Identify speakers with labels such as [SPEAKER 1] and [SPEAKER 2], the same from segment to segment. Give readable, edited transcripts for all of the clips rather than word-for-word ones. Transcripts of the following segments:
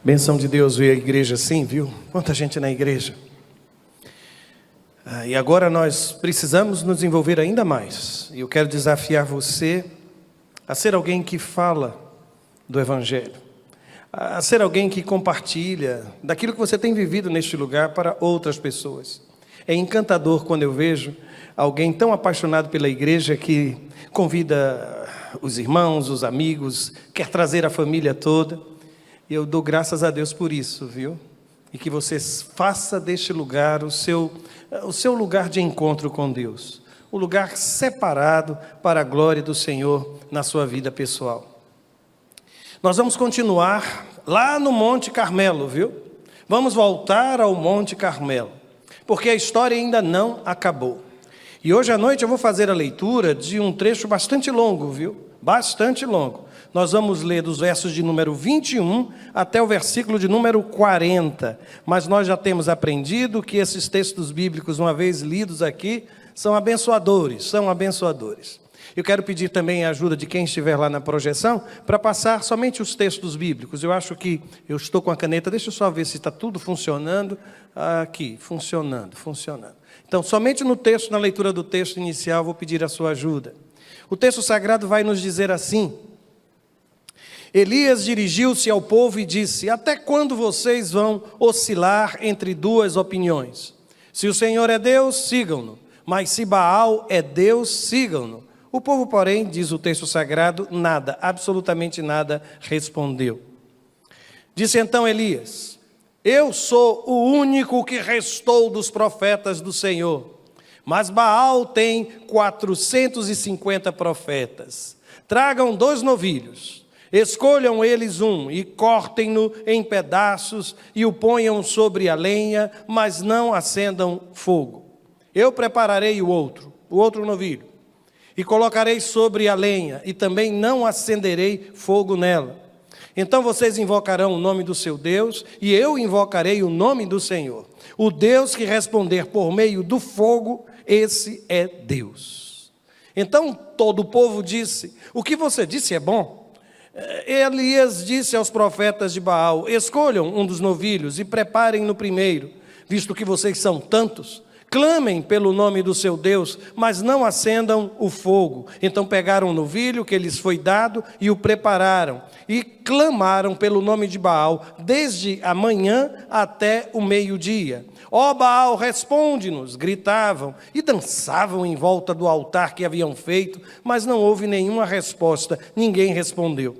[SPEAKER 1] Bênção de Deus ver a igreja assim, viu? Quanta gente na igreja. E agora nós precisamos nos envolver ainda mais. E eu quero desafiar você a ser alguém que fala do Evangelho. A ser alguém que compartilha daquilo que você tem vivido neste lugar para outras pessoas. É encantador quando eu vejo alguém tão apaixonado pela igreja que convida os irmãos, os amigos, quer trazer a família toda. Eu dou graças a Deus por isso, viu? E que você faça deste lugar o seu lugar de encontro com Deus. O lugar separado para a glória do Senhor na sua vida pessoal. Nós vamos continuar lá no Monte Carmelo, viu? Vamos voltar ao Monte Carmelo, porque a história ainda não acabou. E hoje à noite eu vou fazer a leitura de um trecho bastante longo, viu? Bastante longo. Nós vamos ler dos versos de número 21 até o versículo de número 40. Mas nós já temos aprendido que esses textos bíblicos, uma vez lidos aqui, são abençoadores, Eu quero pedir também a ajuda de quem estiver lá na projeção para passar somente os textos bíblicos. Eu acho que eu estou com a caneta, deixa eu só ver se está tudo funcionando. Aqui, funcionando. Então, somente no texto, na leitura do texto inicial, vou pedir a sua ajuda. O texto sagrado vai nos dizer assim: Elias dirigiu-se ao povo e disse: até quando vocês vão oscilar entre duas opiniões? Se o Senhor é Deus, sigam-no, mas se Baal é Deus, sigam-no. O povo, porém, diz o texto sagrado, nada, absolutamente nada respondeu. Disse então Elias: eu sou o único que restou dos profetas do Senhor, mas Baal tem 450 profetas. Tragam 2 novilhos. Escolham eles um e cortem-no em pedaços e o ponham sobre a lenha, mas não acendam fogo. Eu prepararei o outro novilho, e colocarei sobre a lenha, e também não acenderei fogo nela. Então vocês invocarão o nome do seu Deus, e eu invocarei o nome do Senhor. O Deus que responder por meio do fogo, esse é Deus. Então todo o povo disse: o que você disse é bom. Elias disse aos profetas de Baal: escolham um dos novilhos e preparem no primeiro, visto que vocês são tantos. Clamem pelo nome do seu Deus, mas não acendam o fogo. Então pegaram o novilho que lhes foi dado e o prepararam, e clamaram pelo nome de Baal, desde a manhã até o meio-dia. Ó Baal, responde-nos, gritavam, e dançavam em volta do altar que haviam feito, mas não houve nenhuma resposta, ninguém respondeu.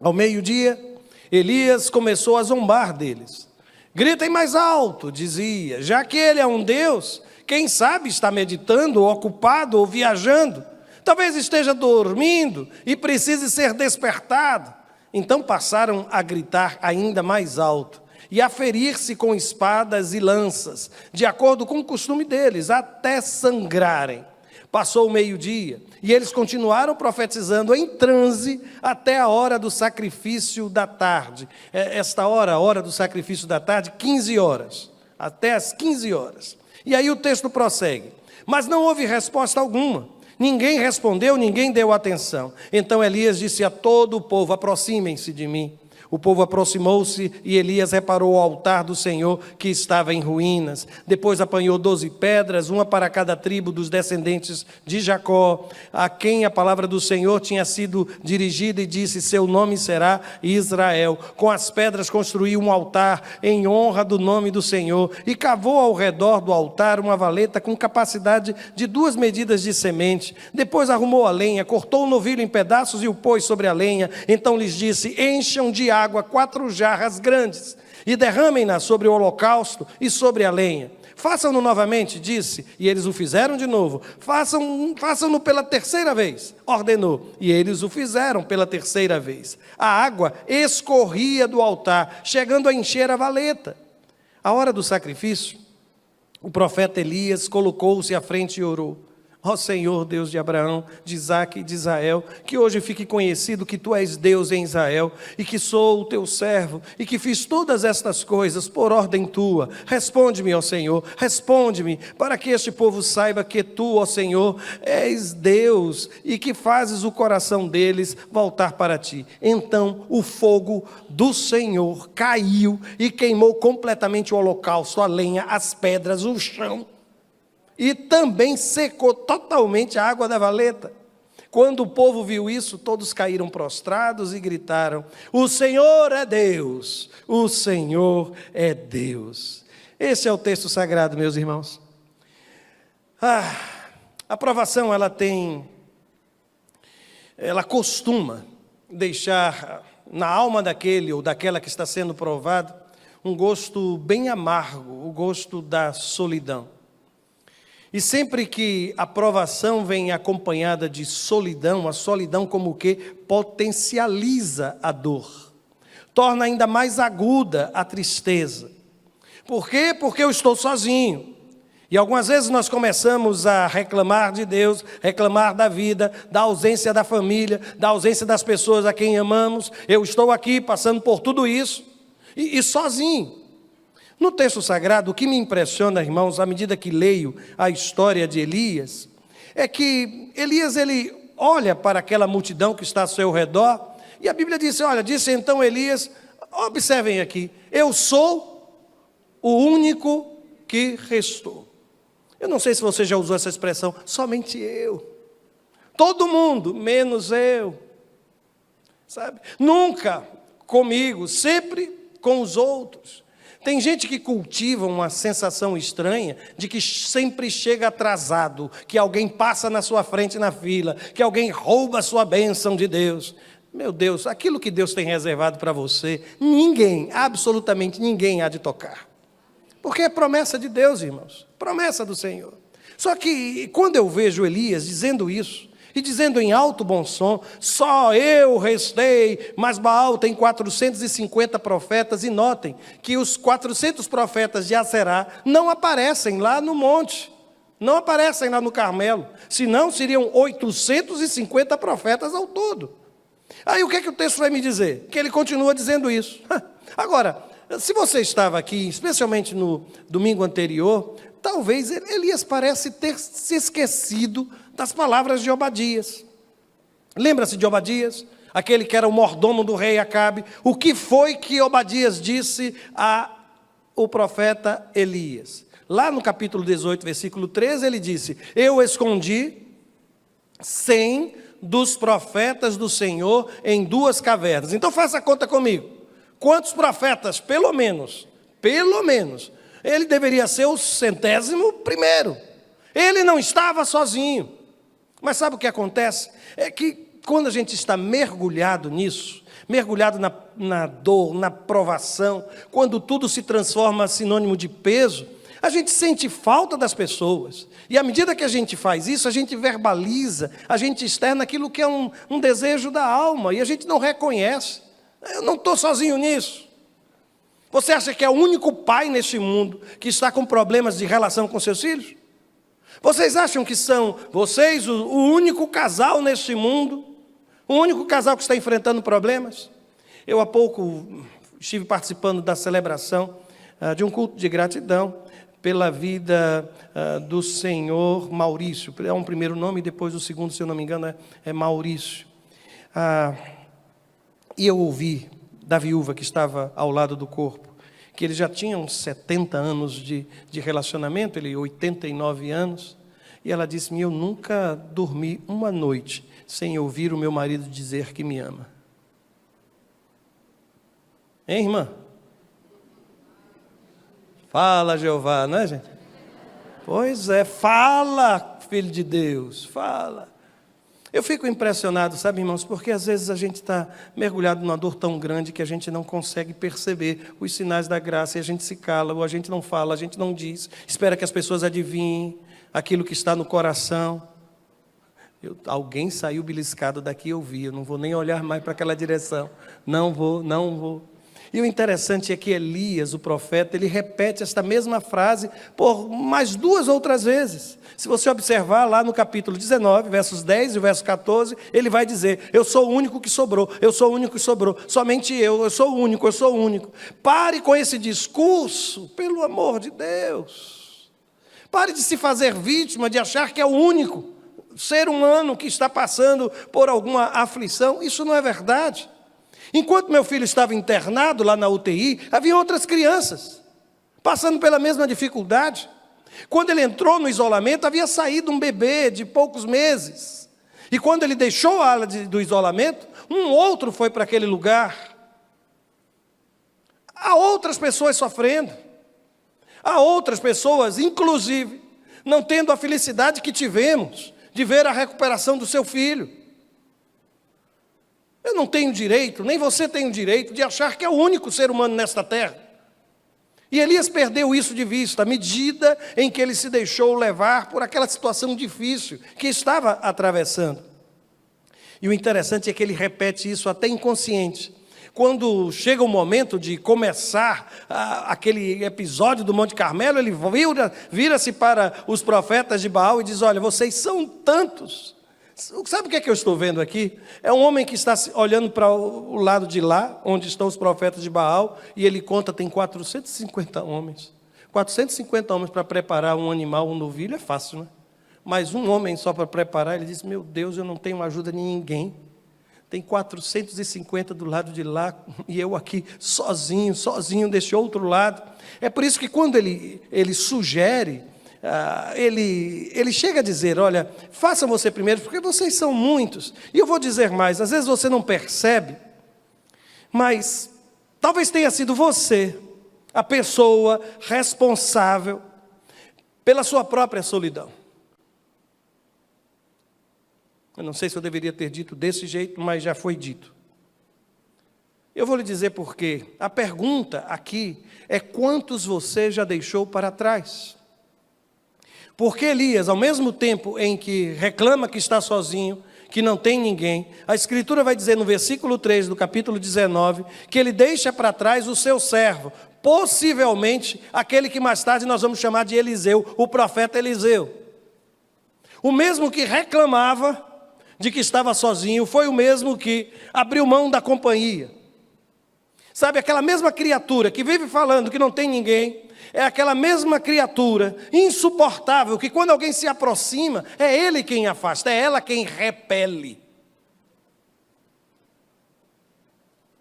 [SPEAKER 1] Ao meio-dia, Elias começou a zombar deles. Gritem mais alto, dizia, já que ele é um Deus, quem sabe está meditando, ou ocupado, ou viajando. Talvez esteja dormindo e precise ser despertado. Então passaram a gritar ainda mais alto e a ferir-se com espadas e lanças, de acordo com o costume deles, até sangrarem. Passou o meio-dia, e eles continuaram profetizando em transe até a hora do sacrifício da tarde. Esta hora, a hora do sacrifício da tarde, 15 horas, até as 15 horas. E aí o texto prossegue. Mas não houve resposta alguma. Ninguém respondeu, ninguém deu atenção. Então Elias disse a todo o povo: aproximem-se de mim. O povo aproximou-se e Elias reparou o altar do Senhor que estava em ruínas. Depois apanhou 12 pedras, uma para cada tribo dos descendentes de Jacó, a quem a palavra do Senhor tinha sido dirigida, e disse: seu nome será Israel. Com as pedras construiu um altar em honra do nome do Senhor e cavou ao redor do altar uma valeta com capacidade de 2 medidas de semente. Depois arrumou a lenha, cortou o novilho em pedaços e o pôs sobre a lenha. Então lhes disse: encham de água 4 jarras grandes e derramem-na sobre o holocausto e sobre a lenha. Façam-no novamente, disse, e eles o fizeram de novo. Façam-no pela 3ª vez, ordenou, e eles o fizeram pela 3ª vez. A água escorria do altar, chegando a encher a valeta. À hora do sacrifício, o profeta Elias colocou-se à frente e orou: Ó Senhor, Deus de Abraão, de Isaque e de Israel, que hoje fique conhecido que Tu és Deus em Israel, e que sou o Teu servo, e que fiz todas estas coisas por ordem Tua. Responde-me, ó Senhor, responde-me, para que este povo saiba que Tu, ó Senhor, és Deus, e que fazes o coração deles voltar para Ti. Então o fogo do Senhor caiu e queimou completamente o holocausto, a lenha, as pedras, o chão. E também secou totalmente a água da valeta. Quando o povo viu isso, todos caíram prostrados e gritaram: o Senhor é Deus, o Senhor é Deus. Esse é o texto sagrado, meus irmãos. A provação, ela costuma deixar na alma daquele ou daquela que está sendo provado um gosto bem amargo, o gosto da solidão. E sempre que a provação vem acompanhada de solidão, a solidão como o quê? Potencializa a dor, torna ainda mais aguda a tristeza. Por quê? Porque eu estou sozinho. E algumas vezes nós começamos a reclamar de Deus, reclamar da vida, da ausência da família, da ausência das pessoas a quem amamos. Eu estou aqui passando por tudo isso e sozinho. No texto sagrado, o que me impressiona, irmãos, à medida que leio a história de Elias, é que Elias, ele olha para aquela multidão que está ao seu redor, e a Bíblia diz, disse então Elias, observem aqui, eu sou o único que restou. Eu não sei se você já usou essa expressão, somente eu. Todo mundo, menos eu. Sabe? Nunca comigo, sempre com os outros. Tem gente que cultiva uma sensação estranha de que sempre chega atrasado, que alguém passa na sua frente na fila, que alguém rouba a sua bênção de Deus. Meu Deus, aquilo que Deus tem reservado para você, ninguém, absolutamente ninguém há de tocar. Porque é promessa de Deus, irmãos, promessa do Senhor. Só que quando eu vejo Elias dizendo isso, e dizendo em alto bom som, só eu restei, mas Baal tem 450 profetas, e notem que os 400 profetas de Aserá não aparecem lá no monte, não aparecem lá no Carmelo, senão seriam 850 profetas ao todo. Aí o que é que o texto vai me dizer? Que ele continua dizendo isso. Agora, se você estava aqui, especialmente no domingo anterior, talvez Elias parece ter se esquecido das palavras de Obadias. Lembra-se de Obadias? Aquele que era o mordomo do rei Acabe. O que foi que Obadias disse ao profeta Elias? Lá no capítulo 18, versículo 13, ele disse: eu escondi 100 dos profetas do Senhor em 2 cavernas. Então faça a conta comigo. Quantos profetas? Pelo menos, ele deveria ser o 100º. Ele não estava sozinho. Mas sabe o que acontece? É que quando a gente está mergulhado nisso, mergulhado na dor, na provação, quando tudo se transforma sinônimo de peso, a gente sente falta das pessoas. E à medida que a gente faz isso, a gente verbaliza, a gente externa aquilo que é um desejo da alma, e a gente não reconhece. Eu não estou sozinho nisso. Você acha que é o único pai neste mundo que está com problemas de relação com seus filhos? Vocês acham que são vocês o único casal neste mundo? O único casal que está enfrentando problemas? Eu há pouco estive participando da celebração de um culto de gratidão pela vida do senhor Maurício. É um primeiro nome, depois o segundo, se eu não me engano, é Maurício. E eu ouvi da viúva que estava ao lado do corpo, que ele já tinha uns 70 anos de relacionamento, ele 89 anos, e ela disse-me: eu nunca dormi uma noite sem ouvir o meu marido dizer que me ama. Hein, irmã? Fala, Jeová, não é, gente? Pois é, fala, filho de Deus, fala. Eu fico impressionado, sabe, irmãos, porque às vezes a gente está mergulhado numa dor tão grande que a gente não consegue perceber os sinais da graça, e a gente se cala, ou a gente não fala, a gente não diz, espera que as pessoas adivinhem aquilo que está no coração. Alguém saiu beliscado daqui, eu vi, eu não vou nem olhar mais para aquela direção, não vou. E o interessante é que Elias, o profeta, ele repete esta mesma frase por mais 2 outras vezes. Se você observar lá no capítulo 19, versos 10 e verso 14, ele vai dizer: eu sou o único que sobrou, eu sou o único que sobrou, somente eu sou o único, eu sou o único. Pare com esse discurso, pelo amor de Deus. Pare de se fazer vítima, de achar que é o único ser humano que está passando por alguma aflição. Isso não é verdade. Enquanto meu filho estava internado lá na UTI, havia outras crianças passando pela mesma dificuldade. Quando ele entrou no isolamento, havia saído um bebê de poucos meses. E quando ele deixou a ala do isolamento, um outro foi para aquele lugar. Há outras pessoas sofrendo. Há outras pessoas, inclusive, não tendo a felicidade que tivemos de ver a recuperação do seu filho. Eu não tenho direito, nem você tem o direito de achar que é o único ser humano nesta terra. E Elias perdeu isso de vista, à medida em que ele se deixou levar por aquela situação difícil que estava atravessando. E o interessante é que ele repete isso até inconsciente. Quando chega o momento de começar aquele episódio do Monte Carmelo, ele vira-se para os profetas de Baal e diz: olha, vocês são tantos. Sabe o que é que eu estou vendo aqui? É um homem que está olhando para o lado de lá, onde estão os profetas de Baal, e ele conta, tem 450 homens. 450 homens para preparar um animal, um novilho, é fácil, né? Mas um homem só para preparar, ele diz: meu Deus, eu não tenho ajuda de ninguém. Tem 450 do lado de lá, e eu aqui sozinho desse outro lado. É por isso que quando ele sugere, ele chega a dizer: olha, faça você primeiro, porque vocês são muitos. E eu vou dizer mais, às vezes você não percebe, mas talvez tenha sido você a pessoa responsável pela sua própria solidão. Eu não sei se eu deveria ter dito desse jeito, mas já foi dito. Eu vou lhe dizer por quê. A pergunta aqui é: quantos você já deixou para trás? Porque Elias, ao mesmo tempo em que reclama que está sozinho, que não tem ninguém, a Escritura vai dizer no versículo 3 do capítulo 19, que ele deixa para trás o seu servo, possivelmente aquele que mais tarde nós vamos chamar de Eliseu, o profeta Eliseu. O mesmo que reclamava de que estava sozinho, foi o mesmo que abriu mão da companhia. Sabe, aquela mesma criatura que vive falando que não tem ninguém, é aquela mesma criatura insuportável que quando alguém se aproxima, é ele quem afasta, é ela quem repele.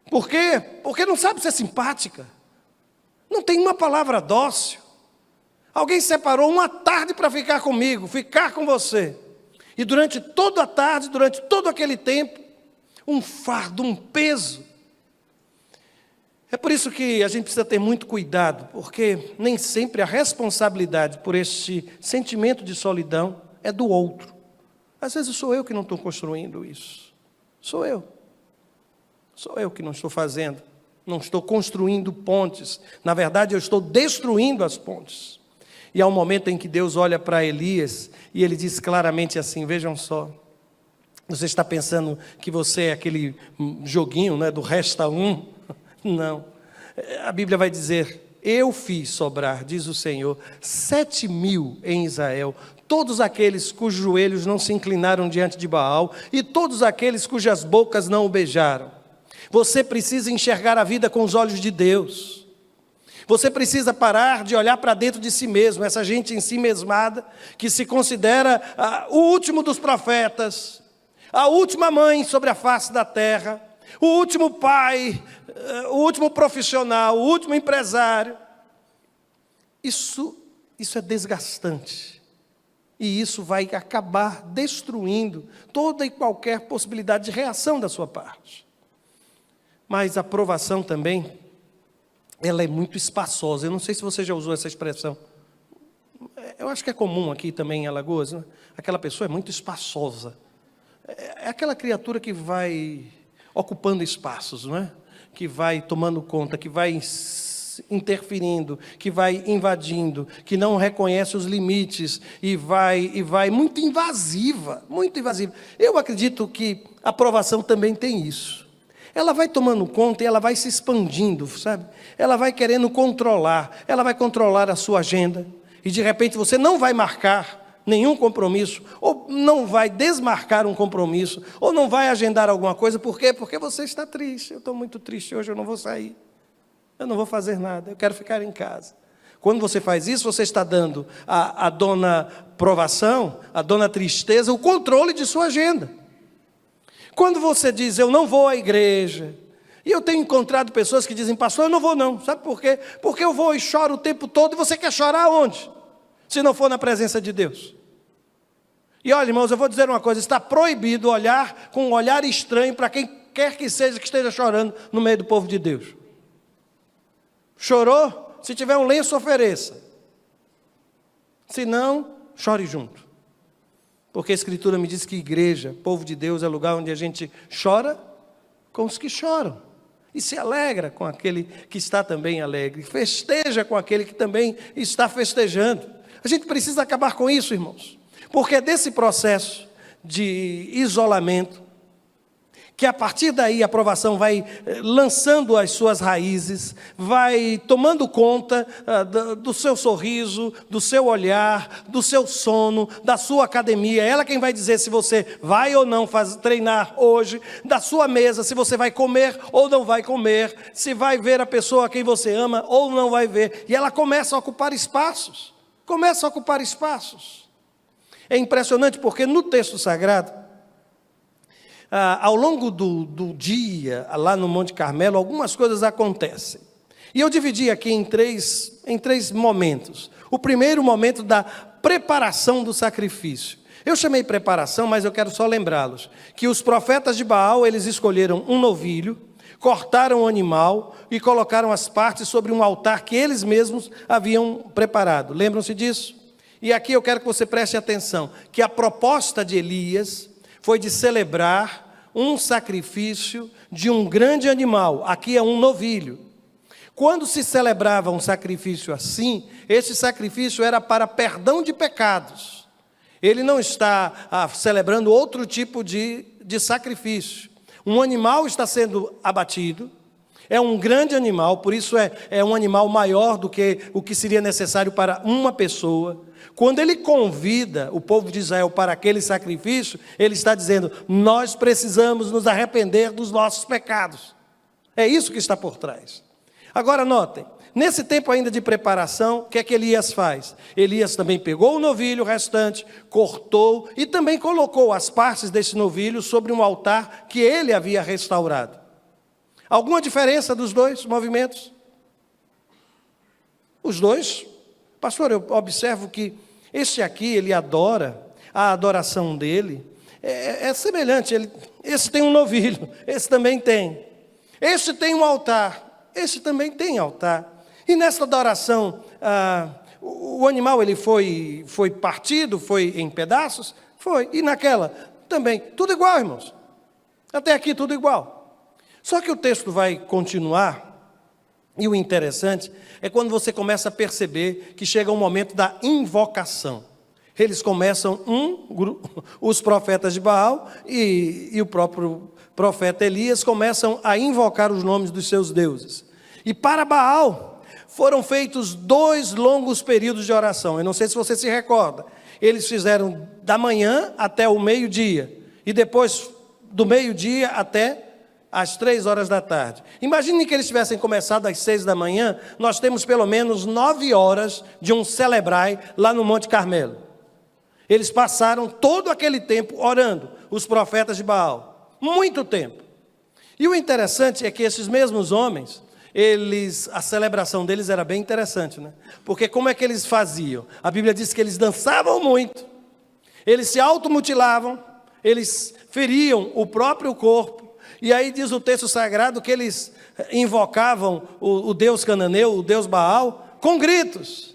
[SPEAKER 1] Por quê? Porque não sabe ser simpática. Não tem uma palavra dócil. Alguém separou uma tarde para ficar comigo, ficar com você. E durante toda a tarde, durante todo aquele tempo, um fardo, um peso. É por isso que a gente precisa ter muito cuidado, porque nem sempre a responsabilidade por este sentimento de solidão é do outro. Às vezes sou eu que não estou construindo isso. Sou eu. Sou eu que não estou fazendo. Não estou construindo pontes. Na verdade, eu estou destruindo as pontes. E há um momento em que Deus olha para Elias e ele diz claramente assim: vejam só, você está pensando que você é aquele joguinho, né, do resta um? Não. A Bíblia vai dizer: eu fiz sobrar, diz o Senhor, 7.000 em Israel, todos aqueles cujos joelhos não se inclinaram diante de Baal e todos aqueles cujas bocas não o beijaram. Você precisa enxergar a vida com os olhos de Deus. Você precisa parar de olhar para dentro de si mesmo, essa gente em si mesmada, que se considera o último dos profetas, a última mãe sobre a face da terra, o último pai, o último profissional, o último empresário. Isso é desgastante. E isso vai acabar destruindo toda e qualquer possibilidade de reação da sua parte. Mas a aprovação também, ela é muito espaçosa. Eu não sei se você já usou essa expressão. Eu acho que é comum aqui também em Alagoas, né? Aquela pessoa é muito espaçosa. É aquela criatura que vai ocupando espaços, não é? Que vai tomando conta, que vai interferindo, que vai invadindo, que não reconhece os limites e vai muito invasiva, muito invasiva. Eu acredito que a aprovação também tem isso. ela vai tomando conta e ela vai se expandindo, sabe? Ela vai querendo controlar, ela vai controlar a sua agenda. E de repente você não vai marcar nenhum compromisso, ou não vai desmarcar um compromisso, ou não vai agendar alguma coisa. Por quê? Porque você está triste. Eu estou muito triste hoje, eu não vou sair. Eu não vou fazer nada, eu quero ficar em casa. Quando você faz isso, você está dando à dona provação, à dona tristeza, o controle de sua agenda. Quando você diz, eu não vou à igreja, e eu tenho encontrado pessoas que dizem, pastor, eu não vou não, sabe por quê? Porque eu vou e choro o tempo todo, e você quer chorar onde? Se não for na presença de Deus. E olha, irmãos, eu vou dizer uma coisa, está proibido olhar com um olhar estranho para quem quer que seja que esteja chorando no meio do povo de Deus. Chorou? Se tiver um lenço, ofereça. Se não, chore junto. Porque a Escritura me diz que igreja, povo de Deus, é lugar onde a gente chora com os que choram. E se alegra com aquele que está também alegre. Festeja com aquele que também está festejando. A gente precisa acabar com isso, irmãos. Porque é desse processo de isolamento, que a partir daí a provação vai lançando as suas raízes, vai tomando conta do seu sorriso, do seu olhar, do seu sono, da sua academia. Ela quem vai dizer se você vai ou não treinar hoje, da sua mesa, se você vai comer ou não vai comer, se vai ver a pessoa a quem você ama ou não vai ver. E ela começa a ocupar espaços, É impressionante porque no texto sagrado, ao longo do dia, lá no Monte Carmelo, algumas coisas acontecem. E eu dividi aqui em três momentos. O primeiro momento da preparação do sacrifício. Eu chamei preparação, mas eu quero só lembrá-los, que os profetas de Baal, eles escolheram um novilho, cortaram o animal e colocaram as partes sobre um altar que eles mesmos haviam preparado. Lembram-se disso? E aqui eu quero que você preste atenção, que a proposta de Elias foi de celebrar um sacrifício de um grande animal. Aqui é um novilho. Quando se celebrava um sacrifício assim, esse sacrifício era para perdão de pecados. Ele não está celebrando outro tipo de sacrifício. Um animal está sendo abatido, é um grande animal, por isso é um animal maior do que o que seria necessário para uma pessoa. Quando ele convida o povo de Israel para aquele sacrifício, ele está dizendo, nós precisamos nos arrepender dos nossos pecados. É isso que está por trás. Agora notem, nesse tempo ainda de preparação, o que é que Elias faz? Elias também pegou o novilho restante, cortou e também colocou as partes desse novilho sobre um altar que ele havia restaurado. Alguma diferença dos dois movimentos? Os dois. Pastor, eu observo que este aqui, ele adora, a adoração dele é semelhante. Esse tem um novilho, esse também tem. Esse tem um altar, esse também tem altar. E nessa adoração, o animal ele foi partido, foi em pedaços? Foi. E naquela também. Tudo igual, irmãos. Até aqui tudo igual. Só que o texto vai continuar. E o interessante é quando você começa a perceber que chega um momento da invocação. Eles começam, os profetas de Baal e o próprio profeta Elias começam a invocar os nomes dos seus deuses. E para Baal foram feitos 2 longos períodos de oração. Eu não sei se você se recorda. Eles fizeram da manhã até o meio-dia. E depois do meio-dia até às 3 horas da tarde. Imagine que eles tivessem começado às 6 da manhã, nós temos pelo menos 9 horas de um celebrai lá no Monte Carmelo. Eles passaram todo aquele tempo orando, os profetas de Baal. Muito tempo. E o interessante é que esses mesmos homens, a celebração deles era bem interessante, né? Porque como é que eles faziam? A Bíblia diz que eles dançavam muito, eles se automutilavam, eles feriam o próprio corpo. E aí diz o texto sagrado que eles invocavam o Deus cananeu, o Deus Baal, com gritos.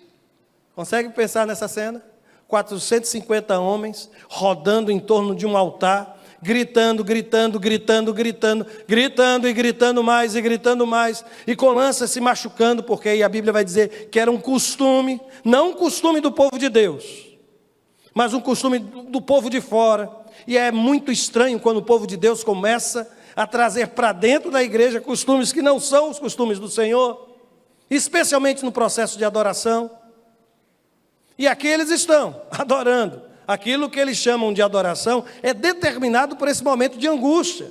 [SPEAKER 1] Consegue pensar nessa cena? 450 homens rodando em torno de um altar, gritando, gritando, gritando, gritando, gritando e gritando mais e gritando mais, e com lanças se machucando, porque aí a Bíblia vai dizer que era um costume, não um costume do povo de Deus, mas um costume do povo de fora. E é muito estranho quando o povo de Deus começa a trazer para dentro da igreja costumes que não são os costumes do Senhor, especialmente no processo de adoração. E aqui eles estão adorando. Aquilo que eles chamam de adoração é determinado por esse momento de angústia.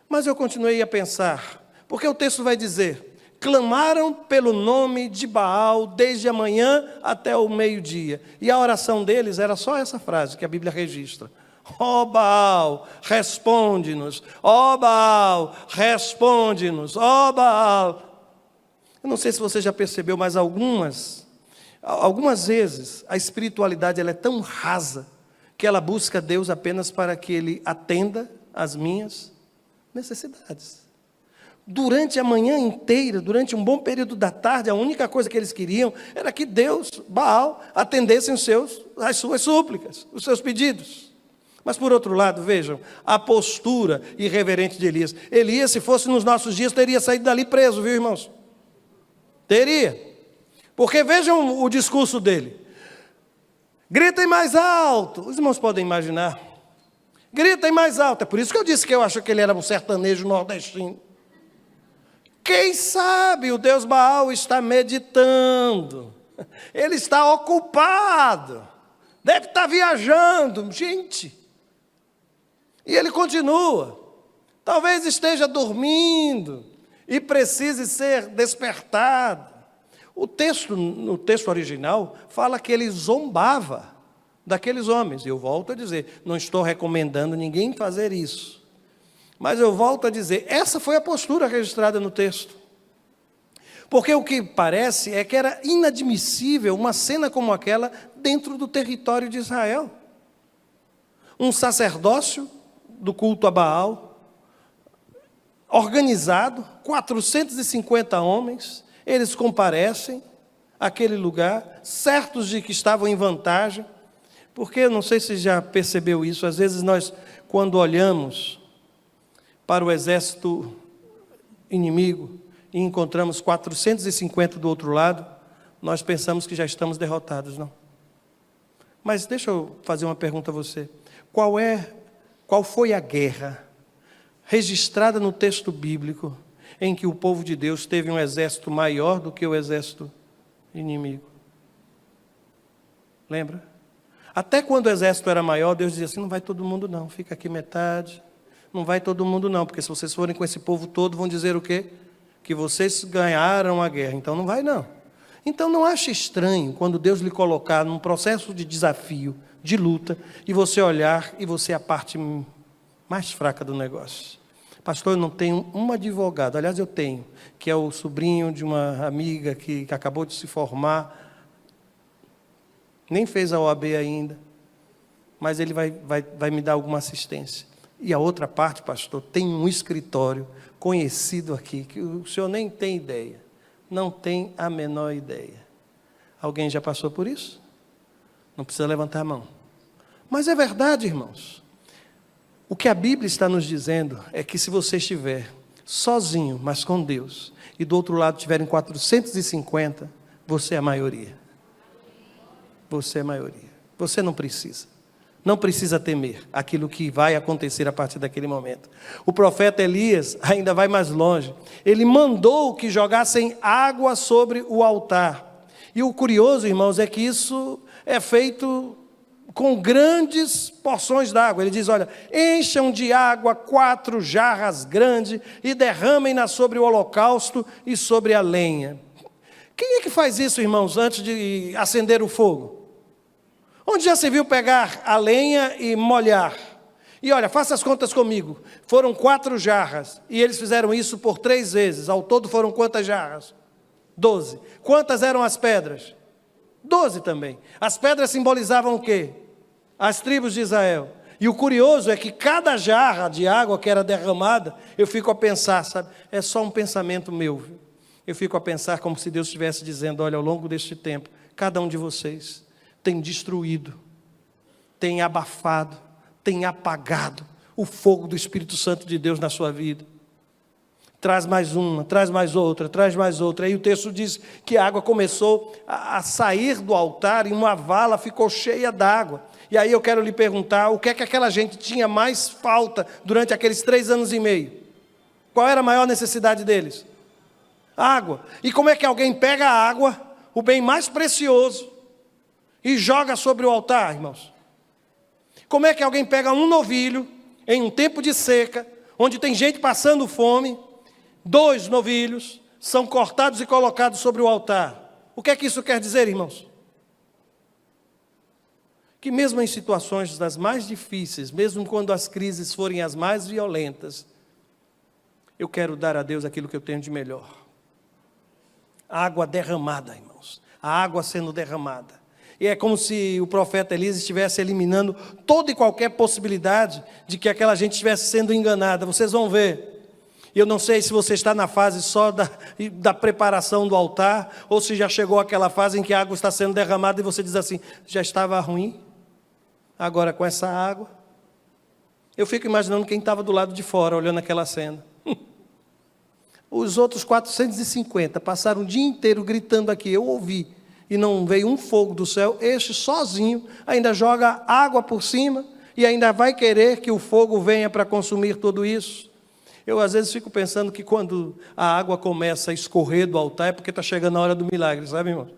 [SPEAKER 1] Mas eu continuei a pensar, porque o texto vai dizer: clamaram pelo nome de Baal desde a manhã até o meio-dia. E a oração deles era só essa frase que a Bíblia registra: ó Baal, responde-nos. Ó Baal, responde-nos. Ó Baal. Eu não sei se você já percebeu, mas algumas vezes a espiritualidade ela é tão rasa que ela busca Deus apenas para que Ele atenda às minhas necessidades. Durante a manhã inteira, durante um bom período da tarde, a única coisa que eles queriam era que Deus, Baal, atendesse as suas súplicas, os seus pedidos. Mas por outro lado, vejam, a postura irreverente de Elias. Elias, se fosse nos nossos dias, teria saído dali preso, viu, irmãos? Teria. Porque vejam o discurso dele. Gritem mais alto. Os irmãos podem imaginar. Gritem mais alto. É por isso que eu disse que eu acho que ele era um sertanejo nordestino. Quem sabe o Deus Baal está meditando. Ele está ocupado. Deve estar viajando. Gente. E ele continua. Talvez esteja dormindo e precise ser despertado. No texto original, fala que ele zombava daqueles homens. E eu volto a dizer, não estou recomendando ninguém fazer isso. Mas eu volto a dizer, essa foi a postura registrada no texto. Porque o que parece é que era inadmissível uma cena como aquela dentro do território de Israel. Um sacerdócio do culto a Baal, organizado, 450 homens, eles comparecem àquele lugar, certos de que estavam em vantagem, porque, eu não sei se já percebeu isso, às vezes nós, quando olhamos para o exército inimigo e encontramos 450 do outro lado, nós pensamos que já estamos derrotados, não. Mas deixa eu fazer uma pergunta a você. Qual foi a guerra registrada no texto bíblico em que o povo de Deus teve um exército maior do que o exército inimigo? Lembra? Até quando o exército era maior, Deus dizia assim, não vai todo mundo não, fica aqui metade, não vai todo mundo não, porque se vocês forem com esse povo todo, vão dizer o quê? Que vocês ganharam a guerra, então não vai não. Então não ache estranho quando Deus lhe colocar num processo de desafio, de luta, e você olhar e você é a parte mais fraca do negócio. Pastor, eu não tenho um advogado, aliás eu tenho, que é o sobrinho de uma amiga que acabou de se formar, nem fez a OAB ainda, mas ele vai me dar alguma assistência. E a outra parte, pastor, tem um escritório conhecido aqui, que o senhor nem tem ideia, não tem a menor ideia. Alguém já passou por isso? Não precisa levantar a mão. Mas é verdade, irmãos. O que a Bíblia está nos dizendo é que se você estiver sozinho, mas com Deus, e do outro lado tiverem 450, você é a maioria. Você é a maioria. Você não precisa. Não precisa temer aquilo que vai acontecer a partir daquele momento. O profeta Elias ainda vai mais longe. Ele mandou que jogassem água sobre o altar. E o curioso, irmãos, é que isso é feito com grandes porções d'água. Ele diz, olha, encham de água 4 jarras grandes e derramem-na sobre o holocausto e sobre a lenha. Quem é que faz isso, irmãos, antes de acender o fogo? Onde já se viu pegar a lenha e molhar? E olha, faça as contas comigo. Foram 4 jarras. E eles fizeram isso por 3 vezes. Ao todo foram quantas jarras? 12. Quantas eram as pedras? 12 também. As pedras simbolizavam o quê? As tribos de Israel. E o curioso é que cada jarra de água que era derramada, eu fico a pensar, sabe? É só um pensamento meu. Viu? Eu fico a pensar como se Deus estivesse dizendo, olha, ao longo deste tempo, cada um de vocês tem destruído, tem abafado, tem apagado o fogo do Espírito Santo de Deus na sua vida. Traz mais uma, traz mais outra, traz mais outra. Aí o texto diz que a água começou a sair do altar e uma vala ficou cheia d'água. E aí eu quero lhe perguntar, o que é que aquela gente tinha mais falta durante aqueles 3 anos e meio? Qual era a maior necessidade deles? Água. E como é que alguém pega a água, o bem mais precioso, e joga sobre o altar, irmãos? Como é que alguém pega um novilho, em um tempo de seca, onde tem gente passando fome, 2 novilhos são cortados e colocados sobre o altar? O que é que isso quer dizer, irmãos? Que mesmo em situações das mais difíceis, mesmo quando as crises forem as mais violentas, eu quero dar a Deus aquilo que eu tenho de melhor. A água derramada, irmãos. A água sendo derramada. E é como se o profeta Elias estivesse eliminando toda e qualquer possibilidade de que aquela gente estivesse sendo enganada. Vocês vão ver. E eu não sei se você está na fase só da preparação do altar, ou se já chegou aquela fase em que a água está sendo derramada e você diz assim, já estava ruim? Agora com essa água? Eu fico imaginando quem estava do lado de fora, olhando aquela cena. Os outros 450 passaram o dia inteiro gritando aqui, eu ouvi, e não veio um fogo do céu. Este sozinho ainda joga água por cima e ainda vai querer que o fogo venha para consumir tudo isso. Eu às vezes fico pensando que quando a água começa a escorrer do altar é porque está chegando a hora do milagre, sabe, irmão?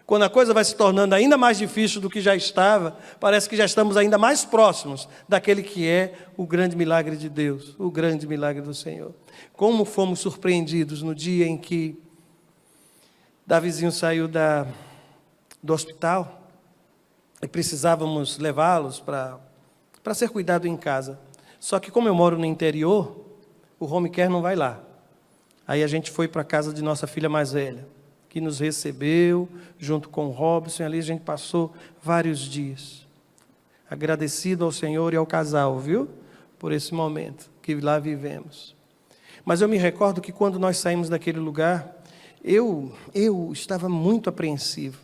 [SPEAKER 1] Quando a coisa vai se tornando ainda mais difícil do que já estava, parece que já estamos ainda mais próximos daquele que é o grande milagre de Deus, o grande milagre do Senhor. Como fomos surpreendidos no dia em que Davizinho saiu do hospital e precisávamos levá-los para ser cuidado em casa. Só que como eu moro no interior, o home care não vai lá. Aí a gente foi para a casa de nossa filha mais velha, que nos recebeu, junto com o Robson, e ali a gente passou vários dias. Agradecido ao Senhor e ao casal, viu? Por esse momento que lá vivemos. Mas eu me recordo que quando nós saímos daquele lugar, eu estava muito apreensivo.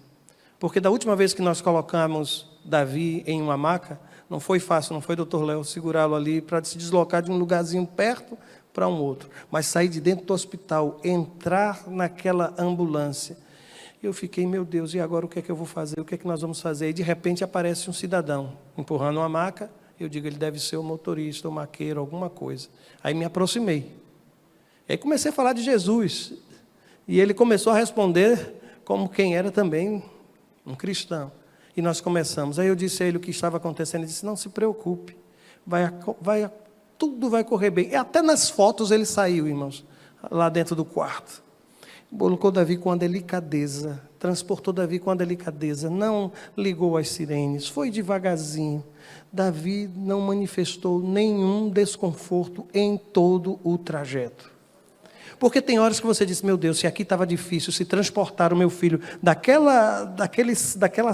[SPEAKER 1] Porque da última vez que nós colocamos Davi em uma maca, não foi fácil, não foi doutor Léo segurá-lo ali para se deslocar de um lugarzinho perto para um outro. Mas sair de dentro do hospital, entrar naquela ambulância. Eu fiquei, meu Deus, e agora o que é que eu vou fazer? O que é que nós vamos fazer? E de repente aparece um cidadão empurrando uma maca. Eu digo, ele deve ser o motorista, o maqueiro, alguma coisa. Aí me aproximei. Aí comecei a falar de Jesus. E ele começou a responder como quem era também um cristão. E nós começamos. Aí eu disse a ele o que estava acontecendo. Ele disse, não se preocupe, tudo vai correr bem. E até nas fotos ele saiu, irmãos, lá dentro do quarto. Colocou Davi com a delicadeza, transportou Davi com a delicadeza, não ligou as sirenes, foi devagarzinho. Davi não manifestou nenhum desconforto em todo o trajeto. Porque tem horas que você diz, meu Deus, se aqui estava difícil, se transportar o meu filho daquela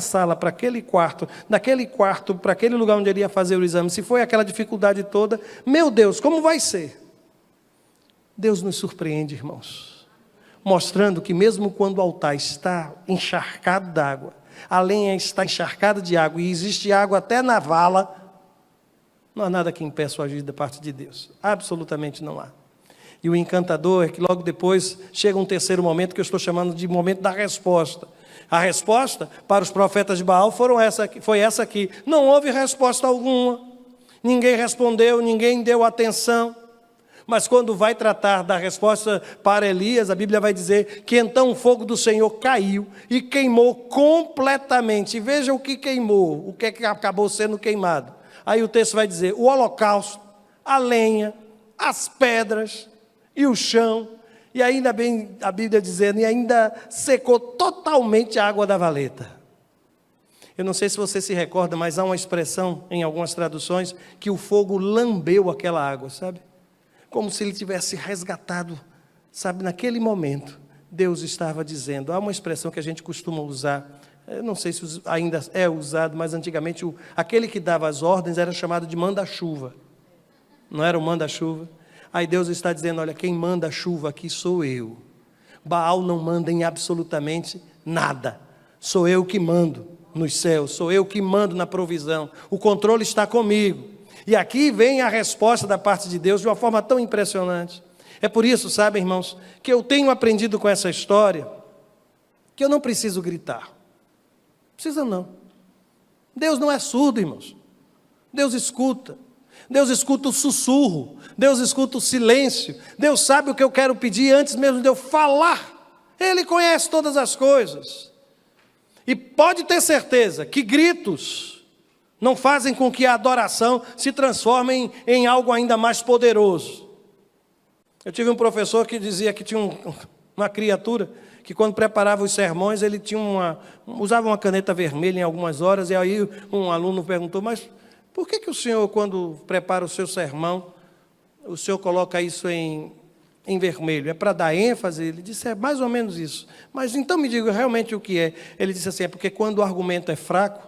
[SPEAKER 1] sala para aquele quarto, daquele quarto para aquele lugar onde ele ia fazer o exame, se foi aquela dificuldade toda, meu Deus, como vai ser? Deus nos surpreende, irmãos, mostrando que mesmo quando o altar está encharcado d'água, a lenha está encharcada de água e existe água até na vala, não há nada que impeça o agir da parte de Deus, absolutamente não há. E o encantador é que logo depois chega um terceiro momento que eu estou chamando de momento da resposta. A resposta para os profetas de Baal foi essa aqui. Não houve resposta alguma. Ninguém respondeu, ninguém deu atenção. Mas quando vai tratar da resposta para Elias, a Bíblia vai dizer que então o fogo do Senhor caiu e queimou completamente. E veja o que queimou, o que acabou sendo queimado. Aí o texto vai dizer, o holocausto, a lenha, as pedras e o chão, e ainda bem a Bíblia dizendo, e ainda secou totalmente a água da valeta. Eu não sei se você se recorda, mas há uma expressão em algumas traduções que o fogo lambeu aquela água, sabe? Como se ele tivesse resgatado, sabe? Naquele momento, Deus estava dizendo, há uma expressão que a gente costuma usar, eu não sei se ainda é usado, mas antigamente aquele que dava as ordens era chamado de manda-chuva. Não era o manda-chuva? Aí Deus está dizendo, olha, quem manda a chuva aqui sou eu. Baal não manda em absolutamente nada. Sou eu que mando nos céus, sou eu que mando na provisão. O controle está comigo. E aqui vem a resposta da parte de Deus de uma forma tão impressionante. É por isso, sabe, irmãos, que eu tenho aprendido com essa história que eu não preciso gritar. Precisa não. Deus não é surdo, irmãos. Deus escuta. Deus escuta o sussurro. Deus escuta o silêncio. Deus sabe o que eu quero pedir antes mesmo de eu falar. Ele conhece todas as coisas. E pode ter certeza que gritos não fazem com que a adoração se transforme em algo ainda mais poderoso. Eu tive um professor que dizia que tinha uma criatura que quando preparava os sermões, ele usava uma caneta vermelha em algumas horas, e aí um aluno perguntou, mas por que o senhor, quando prepara o seu sermão, o senhor coloca isso em vermelho? É para dar ênfase? Ele disse, é mais ou menos isso. Mas então me diga realmente o que é. Ele disse assim, é porque quando o argumento é fraco,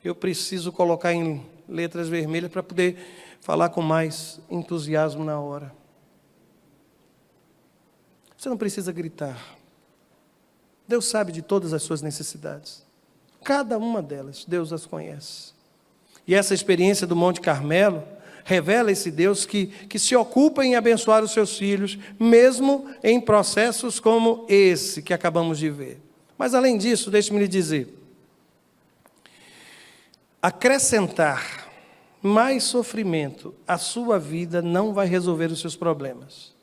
[SPEAKER 1] eu preciso colocar em letras vermelhas para poder falar com mais entusiasmo na hora. Você não precisa gritar. Deus sabe de todas as suas necessidades. Cada uma delas, Deus as conhece. E essa experiência do Monte Carmelo revela esse Deus que se ocupa em abençoar os seus filhos, mesmo em processos como esse que acabamos de ver. Mas além disso, deixe-me lhe dizer, acrescentar mais sofrimento à sua vida não vai resolver os seus problemas.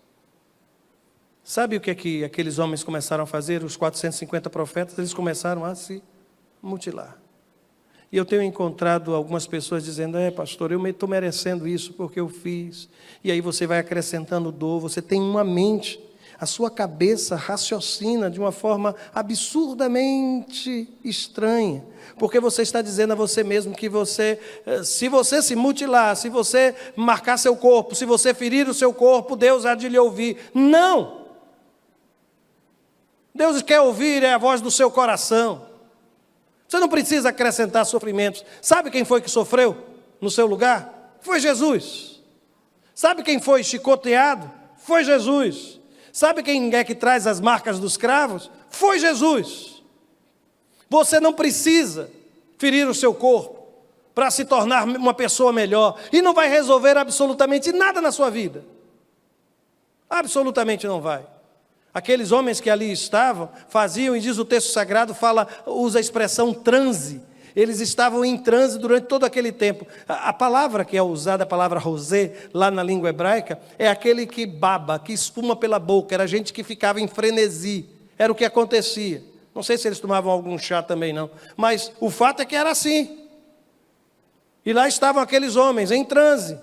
[SPEAKER 1] Sabe o que aqueles homens começaram a fazer? Os 450 profetas, eles começaram a se mutilar. E eu tenho encontrado algumas pessoas dizendo, pastor, eu estou merecendo isso porque eu fiz. E aí você vai acrescentando dor, você tem uma mente, a sua cabeça raciocina de uma forma absurdamente estranha. Porque você está dizendo a você mesmo que se você se mutilar, se você marcar seu corpo, se você ferir o seu corpo, Deus há de lhe ouvir. Não! Deus quer ouvir a voz do seu coração. Você não precisa acrescentar sofrimentos. Sabe quem foi que sofreu no seu lugar? Foi Jesus. Sabe quem foi chicoteado? Foi Jesus. Sabe quem é que traz as marcas dos cravos? Foi Jesus. Você não precisa ferir o seu corpo para se tornar uma pessoa melhor. E não vai resolver absolutamente nada na sua vida. Absolutamente não vai. Aqueles homens que ali estavam, faziam, e diz o texto sagrado, usa a expressão transe. Eles estavam em transe durante todo aquele tempo. A palavra que é usada, a palavra rosé, lá na língua hebraica, é aquele que baba, que espuma pela boca. Era gente que ficava em frenesi. Era o que acontecia. Não sei se eles tomavam algum chá também, não. Mas o fato é que era assim. E lá estavam aqueles homens em transe,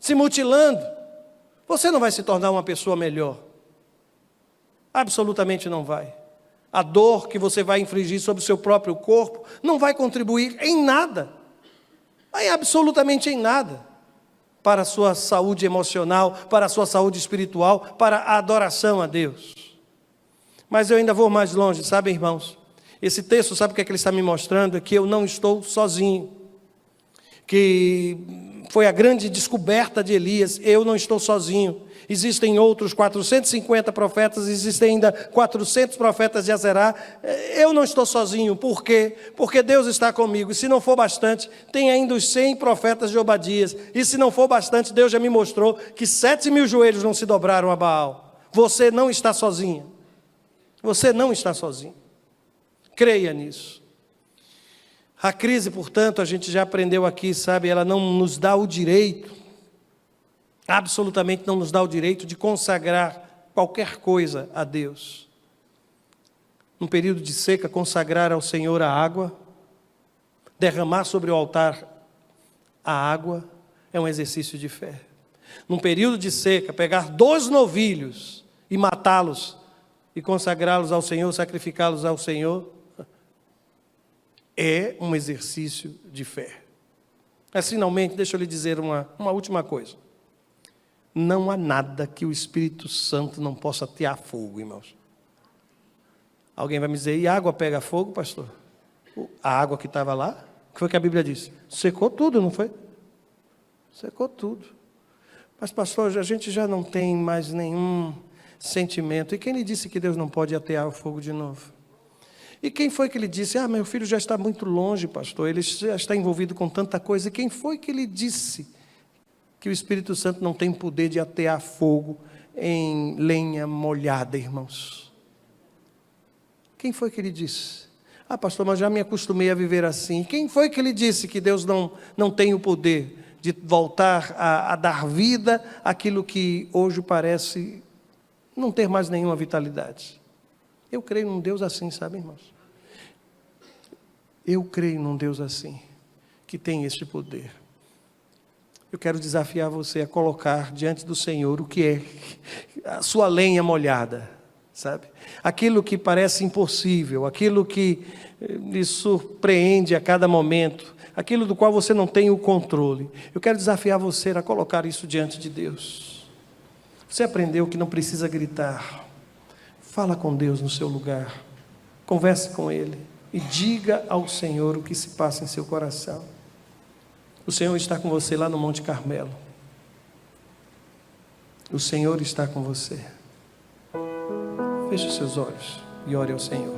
[SPEAKER 1] se mutilando. Você não vai se tornar uma pessoa melhor. Absolutamente não vai. A dor que você vai infligir sobre o seu próprio corpo não vai contribuir em nada, absolutamente em nada, para a sua saúde emocional, para a sua saúde espiritual, para a adoração a Deus. Mas eu ainda vou mais longe, sabe, irmãos? Esse texto, sabe o que ele está me mostrando? É que eu não estou sozinho, que foi a grande descoberta de Elias, eu não estou sozinho. Existem outros 450 profetas, existem ainda 400 profetas de Azerá. Eu não estou sozinho. Por quê? Porque Deus está comigo. E se não for bastante, tem ainda os 100 profetas de Obadias. E se não for bastante, Deus já me mostrou que 7.000 joelhos não se dobraram a Baal. Você não está sozinho. Você não está sozinho. Creia nisso. A crise, portanto, a gente já aprendeu aqui, sabe, ela não nos dá o direito, absolutamente não nos dá o direito de consagrar qualquer coisa a Deus. Num período de seca, consagrar ao Senhor a água, derramar sobre o altar a água, é um exercício de fé. Num período de seca, pegar 2 novilhos e matá-los, e consagrá-los ao Senhor, sacrificá-los ao Senhor, é um exercício de fé. Mas, finalmente, deixa eu lhe dizer uma última coisa. Não há nada que o Espírito Santo não possa atear fogo, irmãos. Alguém vai me dizer, e a água pega fogo, pastor? A água que estava lá, o que foi que a Bíblia disse? Secou tudo, não foi? Secou tudo. Mas, pastor, a gente já não tem mais nenhum sentimento. E quem lhe disse que Deus não pode atear o fogo de novo? E quem foi que lhe disse, meu filho já está muito longe, pastor, ele já está envolvido com tanta coisa. E quem foi que lhe disse que o Espírito Santo não tem poder de atear fogo em lenha molhada, irmãos? Quem foi que lhe disse? Ah, pastor, mas já me acostumei a viver assim. Quem foi que lhe disse que Deus não tem o poder de voltar a dar vida àquilo que hoje parece não ter mais nenhuma vitalidade? Eu creio num Deus assim, sabe, irmãos? Eu creio num Deus assim, que tem esse poder. Eu quero desafiar você a colocar diante do Senhor o que é a sua lenha molhada, sabe? Aquilo que parece impossível, aquilo que lhe surpreende a cada momento, aquilo do qual você não tem o controle. Eu quero desafiar você a colocar isso diante de Deus. Você aprendeu que não precisa gritar. Fala com Deus no seu lugar. Converse com Ele e diga ao Senhor o que se passa em seu coração. O Senhor está com você lá no Monte Carmelo. O Senhor está com você. Feche os seus olhos e ore ao Senhor.